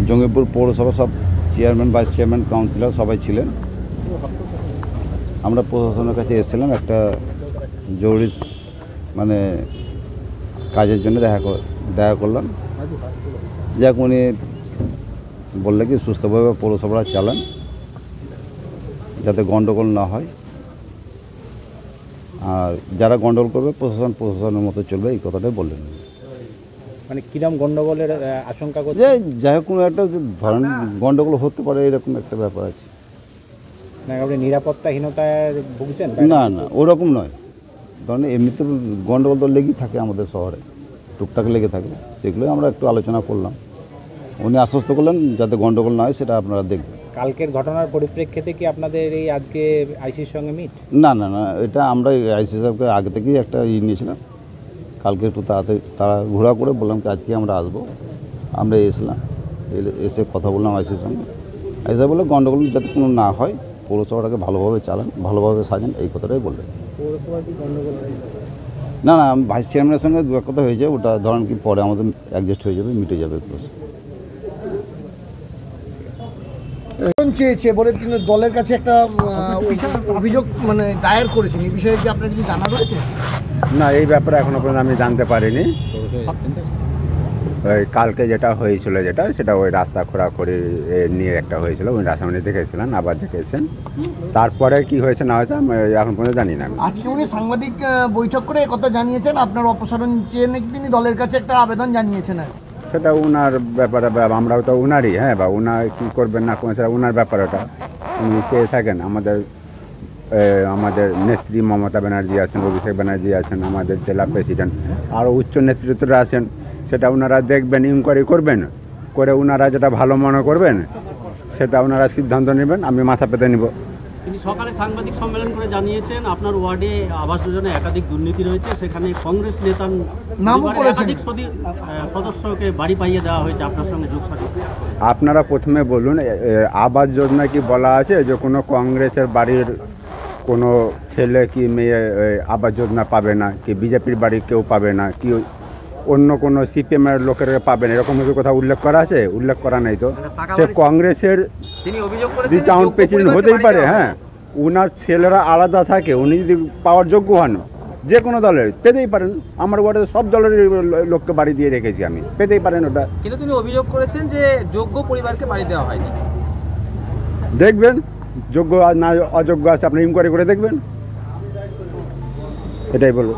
জঙ্গিপুর পৌরসভা সব chairman, vice chairman, councillor সবাই ছিলেন। আমরা প্রশাসনের কাছে এসেছিলাম একটা জরুরি কাজের জন্য দেখা করলাম। যাক, উনি বললে কি সুস্থভাবে পৌরসভাটা চালান, যাতে গণ্ডগোল না হয়, আর যারা গণ্ডগোল করবে প্রশাসনের মতো চলবে, এই কথাটাই বললেন। কিরম গণ্ডগোলের আশঙ্কা করছে? যাই হোক, কোনো একটা ধরেন গণ্ডগোল হতে পারে, এরকম একটা ব্যাপার আছে। আপনি নিরাপত্তাহীনতায় ভুগছেন? না, ওরকম নয়। ধরেন এমনিতে গণ্ডগোল তো লেগেই থাকে আমাদের শহরে, টুকটাক লেগে থাকে, সেগুলোই আমরা একটু আলোচনা করলাম। উনি আশ্বস্ত করলেন যাতে গণ্ডগোল না হয়, সেটা আপনারা দেখবেন। কালকের ঘটনার পরিপ্রেক্ষিতে কি আপনাদের এই আজকে আইসির সঙ্গে মিট? না, এটা আমরা আইসি সাহেবকে আগে থেকেই একটা নিয়েছিলাম। কালকে একটু তারা ঘোরা করে বললাম কি আজকে আমরা আসবো। আমরা এসে কথা বললাম আইসির সঙ্গে। আইসি সাহেব বললো গণ্ডগোল যাতে কোনো না হয়, পৌরসভাটাকে ভালোভাবে চালান, ভালোভাবে সাজান, এই কথাটাই বললেন। না, ভাইস চেয়ারম্যানের সঙ্গে দু এক কথা হয়েছে, ওটা ধরেন কি পরে আমাদের অ্যাডজাস্ট হয়ে যাবে, মিটে যাবে। চেয়েছে বলে কিন্তু দলের কাছে একটা অভিযোগ দায়ের করেছেন, এই বিষয়ে কি আপনার কিছু জানা রয়েছে? না, এই ব্যাপারে এখনো পর্যন্ত আমি জানতে পারিনি। ওই কালকে যেটা হয়েছিল সেটা ওই রাস্তা খোঁড়াখুড়ি নিয়ে একটা হয়েছিল, ওই রাস্তা দেখেছিলেন, আবার দেখেছেন। তারপরে কি হয়েছে না হয়েছে আমি এখন পর্যন্ত জানি না। আজকে উনি সাংবাদিক বৈঠক করে কথা জানিয়েছেন, আপনার অপসারণ চেয়ে নাকি তিনি দলের কাছে একটা আবেদন জানিয়েছেন। সেটা ওনার ব্যাপারে, আমরাও তো ওনারই, বা ওনার কী করবেন না করবেন সেটা ওনার ব্যাপার। ওটা উনি চেয়ে থাকেন। আমাদের নেত্রী মমতা ব্যানার্জি আছেন, অভিষেক ব্যানার্জি আছেন, আমাদের জেলা প্রেসিডেন্ট, আরও উচ্চ নেতৃত্বরা আছেন। সেটা ওনারা দেখবেন, ইনকোয়ারি করবেন, করে ওনারা যেটা ভালো মনে করবেন সেটা ওনারা সিদ্ধান্ত নেবেন, আমি মাথা পেতে নিব। তিনি সকালে সাংবাদিক সম্মেলন করে জানিয়েছেন আপনার ওয়ার্ডে আবাস যোজনায় একাধিক দুর্নীতি রয়েছে, সেখানে কংগ্রেস নেতার একাধিক সদস্যকে বাড়ি পাইয়ে দেওয়া হয়েছে, আপনার সঙ্গে যোগ সাথে। আপনারা প্রথমে বলুন, আবাস যোজনা কি বলা আছে যে কোনো কংগ্রেসের বাড়ির কোনো ছেলে কি মেয়ে আবাস যোজনা পাবে না, কি বিজেপির বাড়ির কেউ পাবে না, কি অন্য কোনো সিপিএমের লোকের পাবে না, এরকম কিছু কথা উল্লেখ করা আছে? উল্লেখ করা নেই তো। সে কংগ্রেসের টাউন প্রেসিডেন্ট হতেই পারে, উনার ছেলেরা আলাদা থাকে, উনি যদি পাওয়ার যোগ্য হন যে কোনো দলের পেতেই পারেন। আমার ওয়ার্ডে সব দলের লোককে বাড়ি দিয়ে রেখেছি আমি, পেতেই পারেন ওটা। কিন্তু তিনি অভিযোগ করেছেন যে যোগ্য পরিবারকে বাড়ি দেওয়া হয়নি। দেখবেন যোগ্য আর না অযোগ্য আছে, আপনি ইনকোয়ারি করে দেখবেন, এটাই বলবো।